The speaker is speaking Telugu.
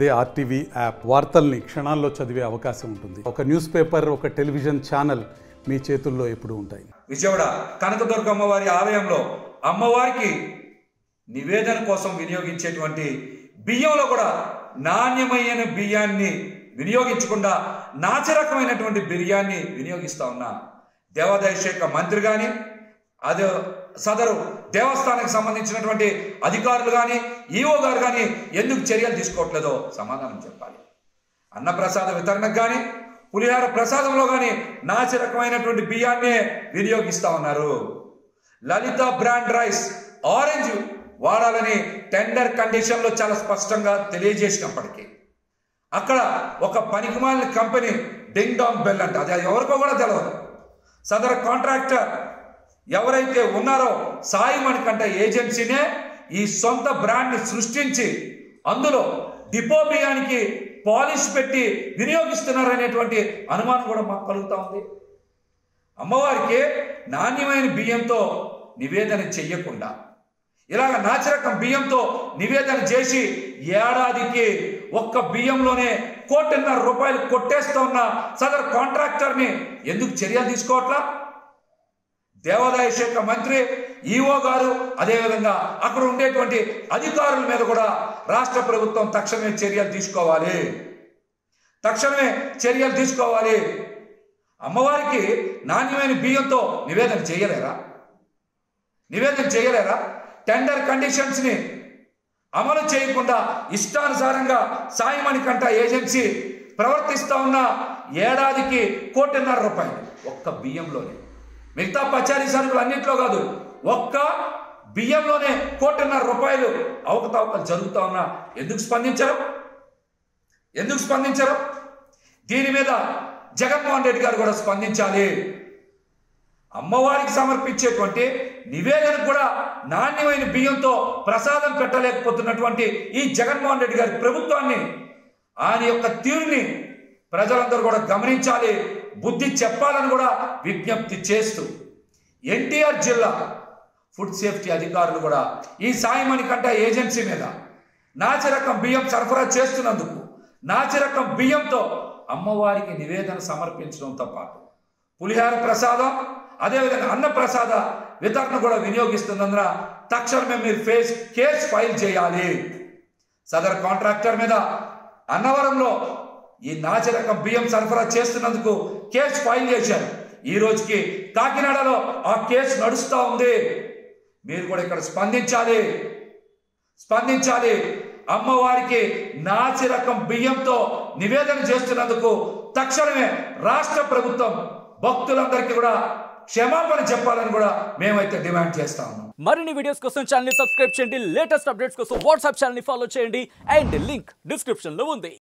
అదే ఆర్టీవీ యాప్ వార్తల్ని క్షణాల్లో చదివే అవకాశం ఉంటుంది. ఒక న్యూస్ పేపర్, ఒక టెలివిజన్ ఛానల్ మీ చేతుల్లో ఎప్పుడూ ఉంటాయి. విజయవాడ కనకదుర్గ అమ్మవారి ఆలయంలో అమ్మవారికి నివేదన కోసం వినియోగించేటువంటి బియ్యంలో కూడా నాణ్యమైన బియ్యాన్ని వినియోగించకుండా నాసిరకమైనటువంటి బియ్యాన్ని వినియోగిస్తా ఉన్న దేవాదాయ శాఖ మంత్రి కానీ అదే సదరు దేవస్థానానికి సంబంధించినటువంటి అధికారులు కానీ ఈఓ గారు కానీ ఎందుకు చర్యలు తీసుకోవట్లేదో సమాధానం చెప్పాలి. అన్నప్రసాద వితరణకు కానీ పులిహార ప్రసాదంలో కానీ నాసి రకమైనటువంటి బియ్యాన్నే వినియోగిస్తూ ఉన్నారు. లలిత బ్రాండ్ రైస్ ఆరెంజ్ వాడాలని టెండర్ కండిషన్లో చాలా స్పష్టంగా తెలియజేసినప్పటికీ అక్కడ ఒక పనికిమాలిన కంపెనీ డింగ్ డాంగ్ బెల్ అంటే అది ఎవరికో కూడా తెలియదు. సదరు కాంట్రాక్టర్ ఎవరైతే ఉన్నారో సాయి మణికంఠ ఏజెన్సీనే ఈ సొంత బ్రాండ్ని సృష్టించి అందులో డిపో బియ్యానికి పాలిష్ పెట్టి వినియోగిస్తున్నారనేటువంటి అనుమానం కూడా మాకు కలుగుతూ ఉంది. అమ్మవారికి నాణ్యమైన బియ్యంతో నివేదన చెయ్యకుండా ఇలాగ నాసిరకం బియ్యంతో నివేదన చేసి ఏడాదికి ఒక్క బియ్యంలోనే ₹1.5 కోటి కొట్టేస్తూ ఉన్న సదరు కాంట్రాక్టర్ని ఎందుకు చర్యలు తీసుకోవట్లా? దేవాదాయ శాఖ మంత్రి ఈఓ గారు అదేవిధంగా అక్కడ ఉండేటువంటి అధికారుల మీద కూడా రాష్ట్ర ప్రభుత్వం తక్షణమే చర్యలు తీసుకోవాలి. అమ్మవారికి నాణ్యమైన బియ్యంతో నివేదన చేయలేరా? టెండర్ కండిషన్స్ని అమలు చేయకుండా ఇష్టానుసారంగా సాయి మణికంఠ ఏజెన్సీ ప్రవర్తిస్తూ ఉన్న ఏడాదికి ₹1.5 ఒక్క బియ్యంలోనే, మిగతా పచారీ సరుకులు అన్నింటిలో కాదు, ఒక్క బియ్యంలోనే ₹1.5 అవకతవకలు జరుగుతూ ఉన్నా ఎందుకు స్పందించరు? దీని మీద జగన్మోహన్ రెడ్డి గారు కూడా స్పందించాలి. అమ్మవారికి సమర్పించేటువంటి నివేదన కూడా నాణ్యమైన బియ్యంతో ప్రసాదం పెట్టలేకపోతున్నటువంటి ఈ జగన్మోహన్ రెడ్డి గారి ప్రభుత్వాన్ని, ఆయన యొక్క తీరుని ప్రజలందరూ కూడా గమనించాలి, బుద్ధి చెప్పాలని కూడా విజ్ఞప్తి చేస్తూ ఎన్టీఆర్ జిల్లా ఫుడ్ సేఫ్టీ అధికారులు కూడా ఈ సాయి మణికంఠ ఏజెన్సీ మీద నాసిరకం బియ్యం సరఫరా చేస్తున్నందుకు నాసిరకం బియ్యంతో అమ్మవారికి నివేదన సమర్పించడంతో పాటు పులిహార ప్రసాదం అదేవిధంగా అన్న ప్రసాద వితరణ కూడా వినియోగిస్తున్నందున తక్షణమే మీరు కేసు ఫైల్ చేయాలి. సదర్ కాంట్రాక్టర్ మీద అన్నవరంలో ఈ నాసిరకం బియ్యం సరఫరా చేస్తున్నందుకు కేసు ఫైల్ చేశారు. ఈ రోజుకి కాకినాడలో ఆ కేసు నడుస్తూ ఉంది. మీరు కూడా ఇక్కడ స్పందించాలి. అమ్మవారికి నాసిరకం బియ్యంతో నివేదన చేస్తున్నందుకు తక్షణమే రాష్ట్ర ప్రభుత్వం భక్తులందరికీ కూడా క్షమాపణ చెప్పాలని కూడా మేమైతే డిమాండ్ చేస్తా ఉన్నాం. మరిన్ని వీడియోస్ కోసం ఛానల్ ని సబ్స్క్రైబ్ చేయండి. లేటెస్ట్ అప్డేట్స్ కోసం వాట్సాప్ ఛానల్ ని ఫాలో చేయండి. అండ్ లింక్ డిస్క్రిప్షన్ లో ఉంది.